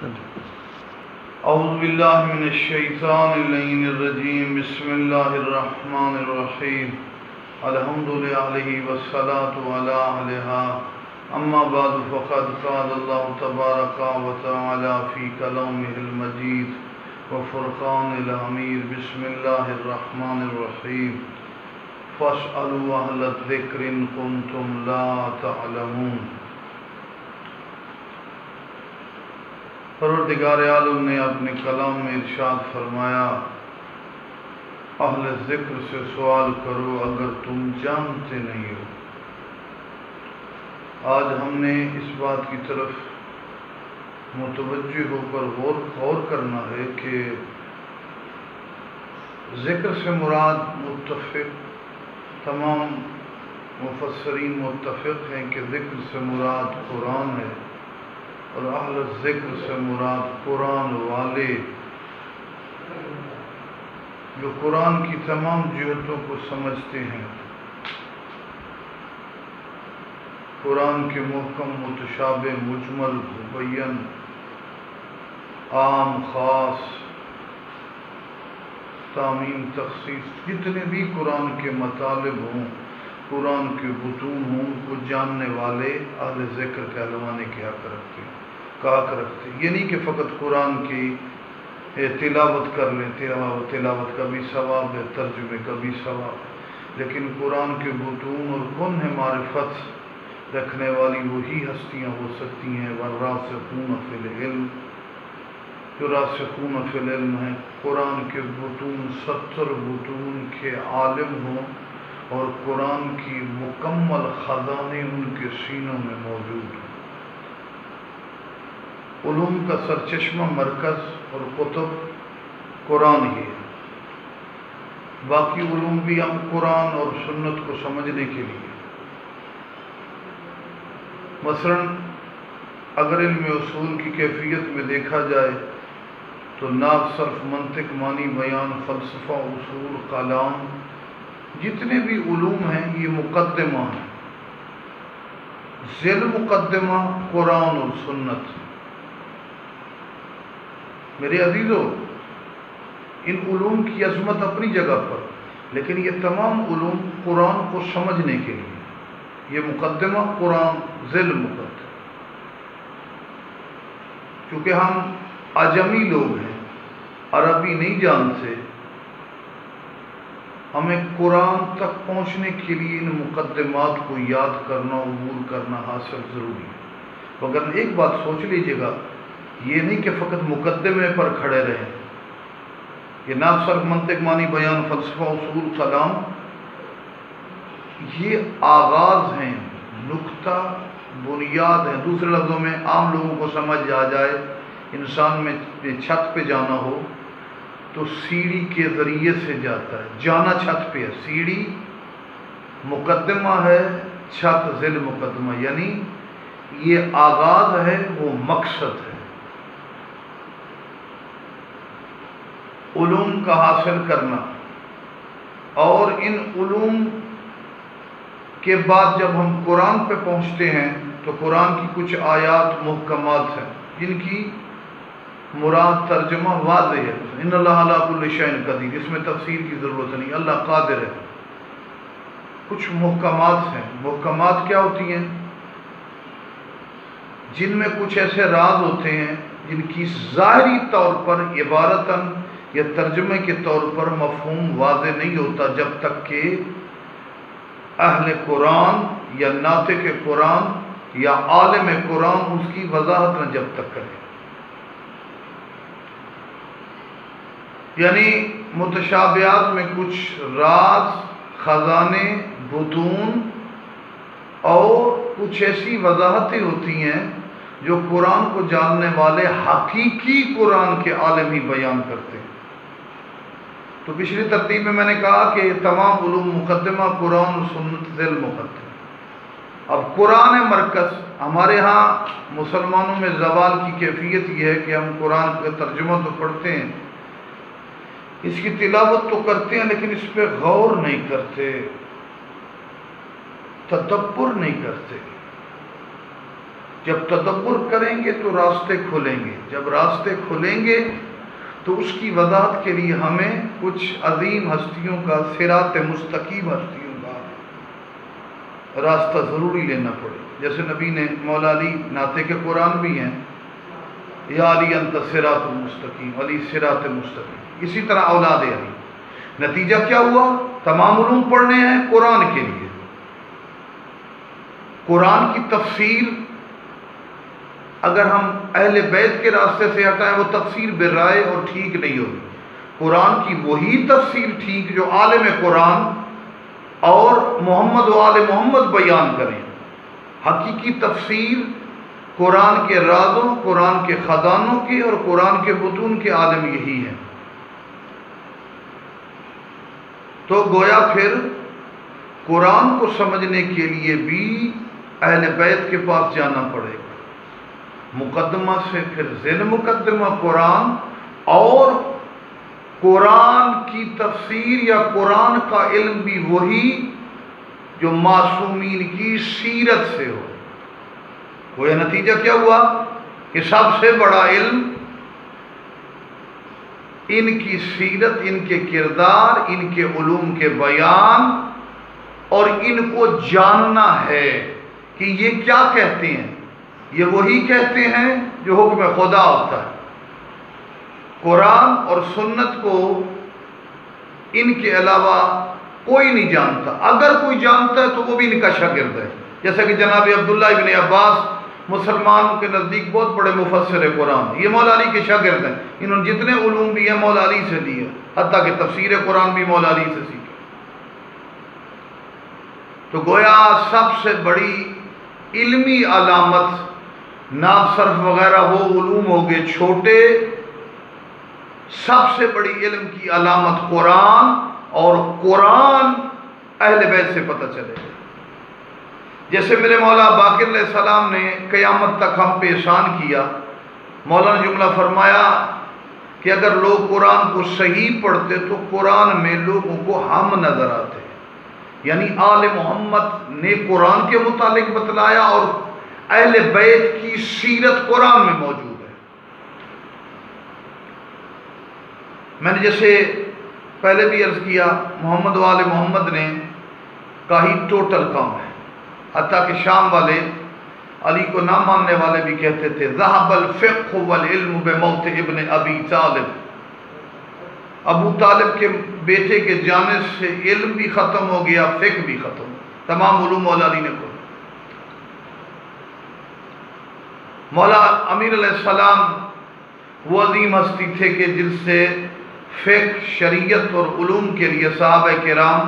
اعوذ باللہ من الشیطان اللعین الرجیم بسم اللہ الرحمن الرحیم الحمد للہ والصلاة علی اہلہا اما بعد فقد قال اللہ تبارک و تعالی فی کلامہ المجید وفرقان الحمید بسم اللہ الرحمن الرحیم فاسألوا اہل الذکر ان کنتم لا تعلمون۔ پروردگار عالم نے اپنے کلام میں ارشاد فرمایا، اہل ذکر سے سوال کرو اگر تم جانتے نہیں ہو۔ آج ہم نے اس بات کی طرف متوجہ ہو کر غور کرنا ہے کہ ذکر سے مراد متفق، تمام مفسرین متفق ہیں کہ ذکر سے مراد قرآن ہے، اور اہل ذکر سے مراد قرآن والے جو قرآن کی تمام جہتوں کو سمجھتے ہیں، قرآن کے محکم، متشابہ، مجمل، مبین، عام، خاص، تعمیم، تخصیص، جتنے بھی قرآن کے مطالب ہوں، قرآن کے بطون ہوں، ان کو جاننے والے اہل ذکر کہلوانے کے حق رکھتے ہیں، رکھتے ہیں۔ یہ نہیں کہ فقط قرآن کی تلاوت کر لیں، تلاوت کا بھی ثواب ہے، ترجمے کا بھی ثواب، لیکن قرآن کے بطون اور کنہ معرفت رکھنے والی وہی ہستیاں ہو سکتی ہیں۔ والراسخون فی العلم، جو راسخون فی العلم ہیں، قرآن کے بطون 70 بطون کے عالم ہوں اور قرآن کی مکمل خزانے ان کے سینوں میں موجود ہیں۔ علوم کا سرچشمہ، مرکز اور کتب قرآن ہی ہے۔ باقی علوم بھی ہم قرآن اور سنت کو سمجھنے کے لیے، مثلا اگر علم اصول کی کیفیت میں دیکھا جائے تو نحو، صرف، منطق، معنی، بیان، فلسفہ، اصول، کلام، جتنے بھی علوم ہیں یہ مقدمہ ہیں، ذیل مقدمہ قرآن اور سنت۔ میرے عزیزو، ان علوم کی عظمت اپنی جگہ پر، لیکن یہ تمام علوم قرآن کو سمجھنے کے لیے، یہ مقدمہ قرآن، ذیل مقدمہ۔ چونکہ ہم اعجمی لوگ ہیں، عربی نہیں جانتے، ہمیں قرآن تک پہنچنے کے لیے ان مقدمات کو یاد کرنا، عبور کرنا، حاصل ضروری ہے۔ مگر ایک بات سوچ لیجئے گا، یہ نہیں کہ فقط مقدمے پر کھڑے رہیں، یہ نہ صرف منطق، معنی، بیان، فلسفہ، اصول، کلام، یہ آغاز ہیں، نقطہ، بنیاد ہیں۔ دوسرے لفظوں میں عام لوگوں کو سمجھ آ جائے، انسان میں چھت پہ جانا ہو تو سیڑھی کے ذریعے سے جاتا ہے، جانا چھت پہ ہے، سیڑھی مقدمہ ہے، چھت ذیل مقدمہ، یعنی یہ آغاز ہے، وہ مقصد ہے۔ علوم کا حاصل کرنا، اور ان علوم کے بعد جب ہم قرآن پہ پہنچتے ہیں تو قرآن کی کچھ آیات محکمات ہیں جن کی مراد ترجمہ واضح ہے۔ ان اللہ علی کل شیء قدیر، اس میں تفسیر کی ضرورت نہیں، اللہ قادر ہے۔ کچھ محکمات ہیں۔ محکمات کیا ہوتی ہیں؟ جن میں کچھ ایسے راز ہوتے ہیں جن کی ظاہری طور پر عبارتاً یا ترجمے کے طور پر مفہوم واضح نہیں ہوتا جب تک کہ اہل قرآن یا ناطق قرآن یا عالم قرآن اس کی وضاحت نہ جب تک کرے۔ یعنی متشابہات میں کچھ راز، خزانے، بطون اور کچھ ایسی وضاحتیں ہوتی ہیں جو قرآن کو جاننے والے حقیقی قرآن کے عالم ہی بیان کرتے ہیں۔ تو پچھلی ترتیب میں نے کہا کہ تمام علوم مقدمہ، قرآن و سنت ذیل مقدمہ۔ اب قرآن مرکز، ہمارے ہاں مسلمانوں میں زوال کی کیفیت یہ ہے کہ ہم قرآن کا ترجمہ تو پڑھتے ہیں، اس کی تلاوت تو کرتے ہیں، لیکن اس پہ غور نہیں کرتے، تدبر نہیں کرتے۔ جب تدبر کریں گے تو راستے کھلیں گے، جب راستے کھلیں گے تو اس کی وضاحت کے لیے ہمیں کچھ عظیم ہستیوں کا، صراط مستقیم ہستیوں کا راستہ ضروری لینا پڑے. جیسے نبی نے مولا علی ناطق کے قرآن بھی ہیں، یا علی انت صراط المستقیم، علی صراط مستقیم. اسی طرح اولاد علی. نتیجہ کیا ہوا؟ تمام علوم پڑھنے ہیں قرآن کے لیے. قرآن کی تفسیر اگر ہم اہل بیت کے راستے سے ہٹائیں وہ تفسیر برائے اور ٹھیک نہیں ہوگی. قرآن کی وہی تفسیر ٹھیک جو عالم قرآن اور محمد و آل محمد بیان کریں. حقیقی تفسیر قرآن کے رازوں، قرآن کے خزانوں کی اور قرآن کے بطون کے عالم یہی ہیں. تو گویا پھر قرآن کو سمجھنے کے لیے بھی اہل بیت کے پاس جانا پڑے گا. مقدمہ سے پھر ذیل مقدمہ قرآن، اور قرآن کی تفسیر یا قرآن کا علم بھی وہی جو معصومین کی سیرت سے ہو. وہ نتیجہ کیا ہوا کہ سب سے بڑا علم ان کی سیرت، ان کے کردار، ان کے علوم کے بیان اور ان کو جاننا ہے کہ یہ کیا کہتے ہیں. یہ وہی کہتے ہیں جو حکم خدا ہوتا ہے. قرآن اور سنت کو ان کے علاوہ کوئی نہیں جانتا. اگر کوئی جانتا ہے تو وہ بھی ان کا شاگرد ہے. جیسا کہ جناب عبداللہ ابن عباس مسلمانوں کے نزدیک بہت بڑے مفسر قرآن، یہ مولا علی کے شاگرد ہیں. انہوں نے جتنے علوم بھی ہیں مولا علی سے لیے، حتیٰ کہ تفسیر قرآن بھی مولا علی سے سیکھے. تو گویا سب سے بڑی علمی علامت ناف صرف وغیرہ وہ علوم ہو گئے چھوٹے، سب سے بڑی علم کی علامت قرآن، اور قرآن اہل بیت سے پتہ چلے. جیسے میرے مولا باقر علیہ السلام نے قیامت تک ہم پہ احسان کیا. مولا نے جملہ فرمایا کہ اگر لوگ قرآن کو صحیح پڑھتے تو قرآن میں لوگوں کو ہم نظر آتے. یعنی آل محمد نے قرآن کے متعلق بتلایا اور اہل بیت کی سیرت قرآن میں موجود ہے. میں نے جیسے پہلے بھی عرض کیا، محمد و آل محمد نے کا ہی ٹوٹل کام ہے. حتیٰ کہ شام والے علی کو نہ ماننے والے بھی کہتے تھے ذہب الفقہ والعلم بموت ابن ابی طالب. ابو طالب کے بیٹے کے جانے سے علم بھی ختم ہو گیا، فقہ بھی ختم. تمام علوم مولا علی نے کو. مولا امیر علیہ السلام وہ عظیم ہستی تھے کہ جن سے فقہ، شریعت اور علوم کے لیے صحابہ کرام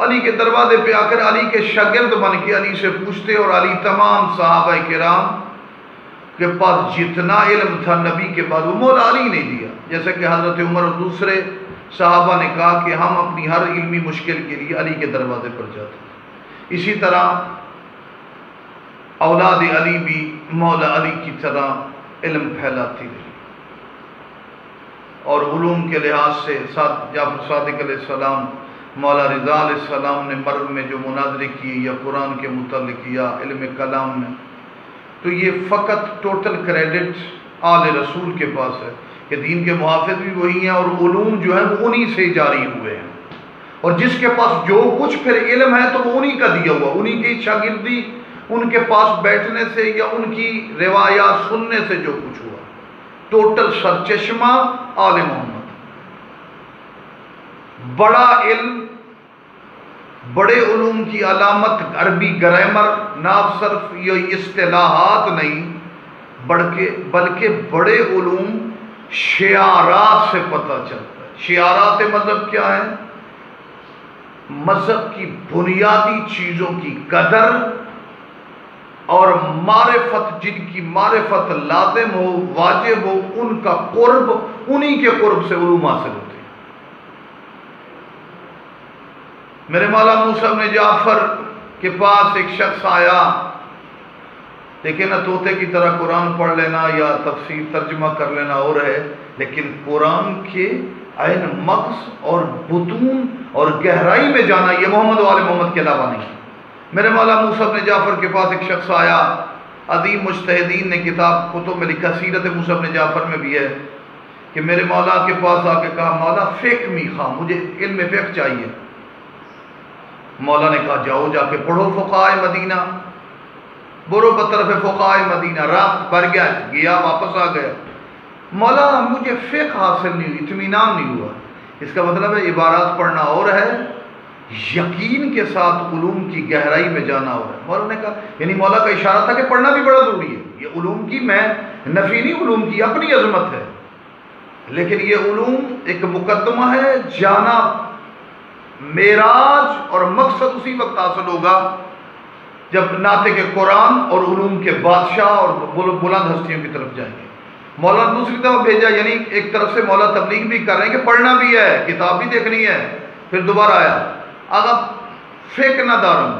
علی کے دروازے پہ آ کر علی کے شاگرد بن کے علی سے پوچھتے، اور علی تمام صحابہ کرام کے پاس جتنا علم تھا نبی کے بعد وہ مولا علی نے دیا. جیسا کہ حضرت عمر اور دوسرے صحابہ نے کہا کہ ہم اپنی ہر علمی مشکل کے لیے علی کے دروازے پر جاتے ہیں. اسی طرح اولاد علی بھی مولا علی کی طرح علم پھیلاتی رہی. اور علوم کے لحاظ سے جعفر صادق علیہ السلام، مولا رضا علیہ السلام نے مرگ میں جو مناظرے کیے یا قرآن کے متعلق یا علم کلام میں، تو یہ فقط ٹوٹل کریڈٹ آل رسول کے پاس ہے کہ دین کے محافظ بھی وہی ہیں اور علوم جو ہیں وہ انہی سے جاری ہوئے ہیں. اور جس کے پاس جو کچھ پھر علم ہے تو وہ انہی کا دیا ہوا، انہی کی شاگردی، ان کے پاس بیٹھنے سے یا ان کی روایات سننے سے جو کچھ ہوا. ٹوٹل سرچشمہ آل محمد. بڑا علم، بڑے علوم کی علامت عربی گرامر، ناف صرف یہ اصطلاحات نہیں بلکہ بڑے علوم شعارات سے پتہ چلتا ہے. شعارات مذہب کیا ہے؟ مذہب کی بنیادی چیزوں کی قدر اور معرفت، جن کی معرفت لازم ہو، واجب ہو، ان کا قرب، انہی کے قرب سے علوم حاصل ہوتے ہیں. میرے مولا موسیٰ بن جعفر کے پاس ایک شخص آیا، لیکن نہ طوطے کی طرح قرآن پڑھ لینا یا تفسیر ترجمہ کر لینا اور ہے، لیکن قرآن کے عین مغز اور بطون اور گہرائی میں جانا یہ محمد و آل محمد کے علاوہ نہیں. میرے مولا موسیٰ بن جعفر کے پاس ایک شخص آیا عظیم مجتہدین نے کتاب کتب میں لکھا، سیرت موسیٰ بن جعفر میں بھی ہے کہ میرے مولا کے پاس آ کے کہا مولا فقہ می خواہ، مجھے علم فقہ چاہیے۔ مولا نے کہا جاؤ جا کے پڑھو فقہائے مدینہ، برو بطرف فقہائے مدینہ، راست بھر گیا واپس آ گیا۔ مولا مجھے فقہ حاصل نہیں ہوئی، اطمینان نہیں ہوا۔ اس کا مطلب ہے عبارات پڑھنا اور ہے، یقین کے ساتھ علوم کی گہرائی میں جانا اور ہے۔ مولا نے کہا، یعنی مولا کا اشارہ تھا کہ پڑھنا بھی بڑا ضروری ہے۔ یہ علوم کی میں نفی نہیں، علوم کی اپنی عظمت ہے، لیکن یہ علوم ایک مقدمہ ہے، جانا معراج اور مقصد اسی وقت حاصل ہوگا جب ناطق قرآن اور علوم کے بادشاہ اور بلند ہستیوں کی طرف جائیں گے۔ مولا نے دوسری طرف بھیجا، یعنی ایک طرف سے مولا تبلیغ بھی کر رہے ہیں کہ پڑھنا بھی ہے، کتاب بھی دیکھنی ہے۔ پھر دوبارہ آیا، اگر فقہ نہ دارم،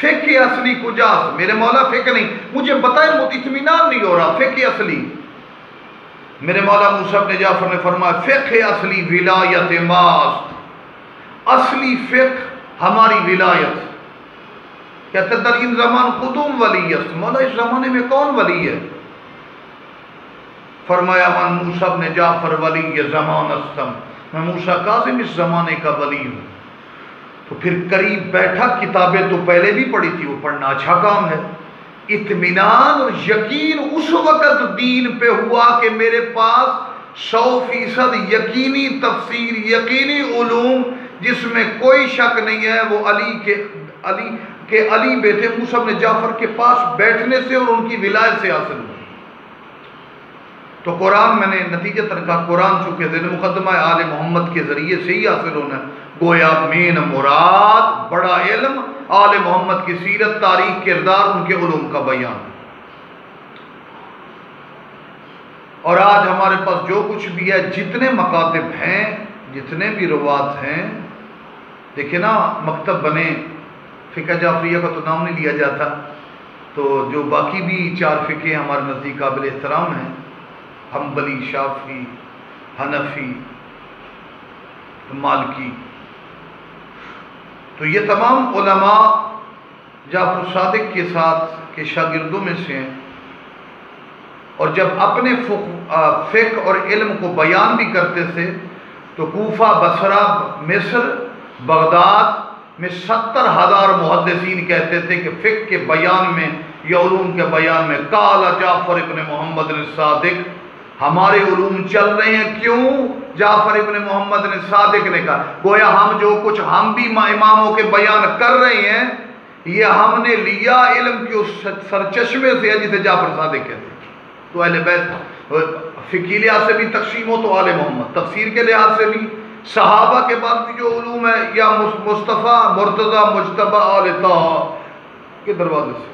فقہ اصلی کجاس، میرے مولا فقہ نہیں، مجھے بتائیں، اطمینان نہیں ہو رہا، فقہ اصلی۔ میرے مولا موسیٰ بن جعفر نے فرمایا فقہ اصلی ولایت ماست، اصلی فقہ ہماری ولایت۔ کہتے در این زمان قدوم ولی است، مولا اس زمانے میں کون ولی ہے؟ فرمایا من موسیٰ بن جعفر ولی زمان استم، میں موسیٰ کاظم اس زمانے کا ولی ہوں۔ تو پھر قریب بیٹھا، کتابیں تو پہلے بھی پڑھی تھی، وہ پڑھنا اچھا کام ہے۔ اطمینان اور یقین اس وقت دین پہ ہوا کہ میرے پاس 100% یقینی تفسیر، یقینی علوم جس میں کوئی شک نہیں ہے، وہ علی بیٹے موسیٰ بن جعفر کے پاس بیٹھنے سے اور ان کی ولایت سے حاصل ہوئی۔ تو قرآن میں نے نتیجتاً کہا، قرآن چونکہ ذیل مقدمہ آل محمد کے ذریعے سے ہی حاصل ہونا ہے، گویا مین مراد بڑا علم آل محمد کی سیرت، تاریخ، کردار، ان کے علوم کا بیان۔ اور آج ہمارے پاس جو کچھ بھی ہے، جتنے مکاتب ہیں، جتنے بھی روات ہیں، دیکھیں نا، مکتب بنے، فقہ جعفریہ کا تو نام نہیں لیا جاتا، تو جو باقی بھی 4 فقہ ہمارے نزدیک قابل احترام ہیں، حنبلی، شافعی، حنفی، مالکی، تو یہ تمام علماء جعفر صادق کے ساتھ کے شاگردوں میں سے ہیں، اور جب اپنے فقہ اور علم کو بیان بھی کرتے تھے تو کوفہ، بصرہ، مصر، بغداد میں 70,000 محدثین کہتے تھے کہ فقہ کے بیان میں یا علوم کے بیان میں قال جعفر ابن محمد الصادق، ہمارے علوم چل رہے ہیں۔ کیوں؟ جعفر ابن محمد الصادق نے کہا، گویا ہم جو کچھ ہم بھی اماموں کے بیان کر رہے ہیں، یہ ہم نے لیا علم کی اس سرچشمے سے ہے جسے جعفر صادق کہتے ہیں۔ تو اہل بیت فقہی لحاظ سے بھی تقسیم ہو تو آل محمد، تفسیر کے لحاظ سے بھی، صحابہ کے بعد بھی جو علوم ہے، یا مصطفیٰ، مرتضیٰ، مجتبیٰ، آل طٰہٰ کے دروازے سے۔